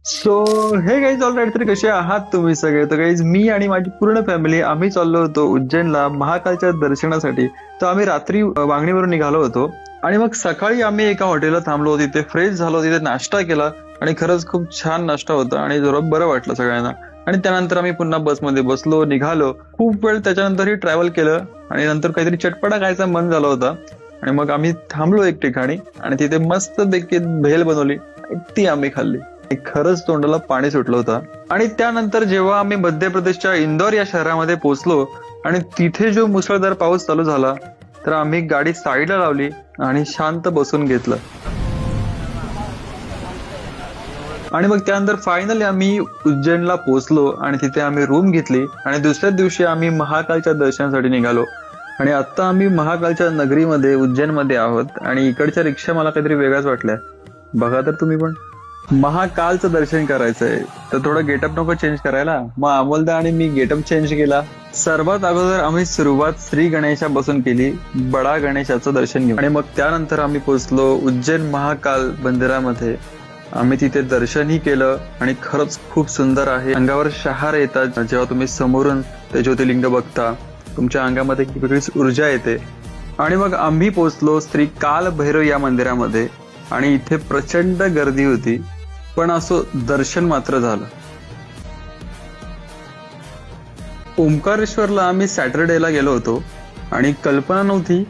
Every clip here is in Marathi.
सो हे गाईज ऑलराईट, तर कसे आहात तुम्ही सगळे? तर गाईज मी आणि माझी पूर्ण फॅमिली आम्ही चाललो होतो उज्जैनला महाकालच्या दर्शनासाठी. तर आम्ही रात्री वांगणीवरून निघालो होतो आणि मग सकाळी आम्ही एका हॉटेलला थांबलो. तिथे फ्रेश झालो, तिथे नाश्ता केला आणि खरंच खूप छान नाश्ता होता आणि जरा बरं वाटलं सगळ्यांना. आणि त्यानंतर आम्ही पुन्हा बसमध्ये बसलो, निघालो. खूप वेळ त्याच्यानंतरही ट्रॅव्हल केलं आणि नंतर काहीतरी चटपटा खायचा मन झालं होता आणि मग आम्ही थांबलो एक ठिकाणी आणि तिथे मस्त पैकी भेल बनवली, ती आम्ही खाल्ली. खरंच तोंडाला पाणी सुटलं होतं. आणि त्यानंतर जेव्हा आम्ही मध्य प्रदेशच्या इंदौर या शहरामध्ये पोहोचलो आणि तिथे जो मुसळधार पाऊस चालू झाला, तर आम्ही गाडी साईडला लावली आणि शांत बसून घेतलं. आणि मग त्यानंतर फायनली आम्ही उज्जैनला पोहोचलो आणि तिथे आम्ही रूम घेतली आणि दुसऱ्या दिवशी आम्ही महाकालच्या दर्शनासाठी निघालो. आणि आता आम्ही महाकालच्या नगरीमध्ये उज्जैनमध्ये आहोत आणि इकडच्या रिक्षा मला काहीतरी वेगळ्याच वाटल्या. बघा तर तुम्ही पण. महाकालचं दर्शन करायचंय तर थोडं गेटअप नको चेंज करायला? मग अमोलदा आणि मी गेटअप चेंज केला. सर्वात अगोदर आम्ही सुरुवात श्री गणेशापासून केली, बडा गणेशाचं दर्शन घेऊन. आणि मग त्यानंतर आम्ही पोहोचलो उज्जैन महाकाल मंदिरामध्ये. आम्ही तिथे दर्शनही केलं आणि खरंच खूप सुंदर आहे. अंगावर शहार येतात जेव्हा तुम्ही समोरून ते ज्योतिर्लिंग बघता. तुमच्या अंगामध्ये एक वेगळीच ऊर्जा येते. आणि मग आम्ही पोहोचलो श्री काल भैरव या मंदिरामध्ये आणि इथे प्रचंड गर्दी होती, पण असं दर्शन मात्र झालं. ओंकारेश्वरला आम्ही सॅटरडेला गेलो होतो आणि कल्पना नव्हती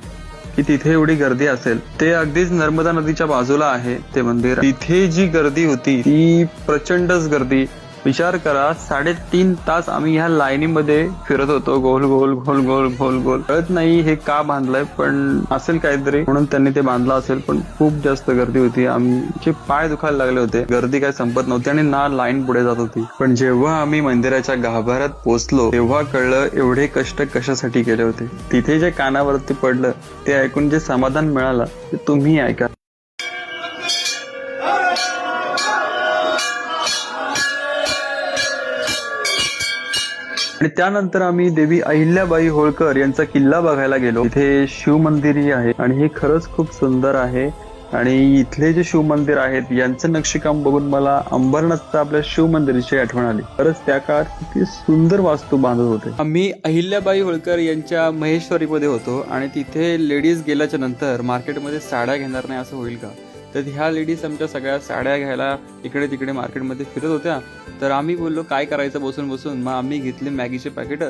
की तिथे एवढी गर्दी असेल. ते अगदीच नर्मदा नदीच्या बाजूला आहे ते मंदिर. तिथे जी गर्दी होती ती प्रचंडच गर्दी. विचार करा, 3.5 तास आम्ही ह्या लाईनीमध्ये फिरत होतो, गोल गोल गोल गोल गोल गोल. कळत नाही हे का बांधलंय, पण असेल काहीतरी म्हणून त्यांनी ते बांधलं असेल. पण खूप जास्त गर्दी होती, आमचे पाय दुखायला लागले होते. गर्दी काय संपत नव्हती आणि ना लाईन पुढे जात होती. पण जेव्हा आम्ही मंदिराच्या गाभाऱ्यात पोहोचलो तेव्हा कळलं एवढे कष्ट कशासाठी केले होते. तिथे जे कानावरती पडलं ते ऐकून जे समाधान मिळालं ते तुम्ही ऐका. आणि त्यानंतर आम्ही देवी अहिल्याबाई होळकर यांचा किल्ला बघायला गेलो. इथे शिव मंदिरही आहे आणि हे खरंच खूप सुंदर आहे. आणि इथले जे शिव मंदिर आहेत यांचं नक्षीकाम बघून मला अंबरनाथचं आपल्या शिव मंदिराची आठवण आली. खरंच त्या काळात किती सुंदर वास्तू बांधत होते. आम्ही अहिल्याबाई होळकर यांच्या महेश्वरीमध्ये होतो आणि तिथे लेडीज गेल्याच्या नंतर मार्केटमध्ये साड्या घेणार नाही असं होईल का? तर ह्या लेडीज आमच्या सगळ्या साड्या घ्यायला इकडे तिकडे मार्केटमध्ये फिरत होत्या. तर आम्ही बोललो काय करायचं बसून बसून. मग आम्ही घेतले मॅगीचे पॅकेट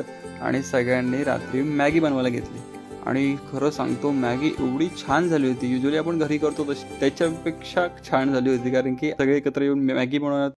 आणि सगळ्यांनी रात्री मॅगी बनवायला घेतली. आणि खरं सांगतो मॅगी एवढी छान झाली होती. युजली आपण घरी करतो तशी त्याच्यापेक्षा छान झाली होती, कारण की सगळे एकत्र येऊन मॅगी बनवण्यात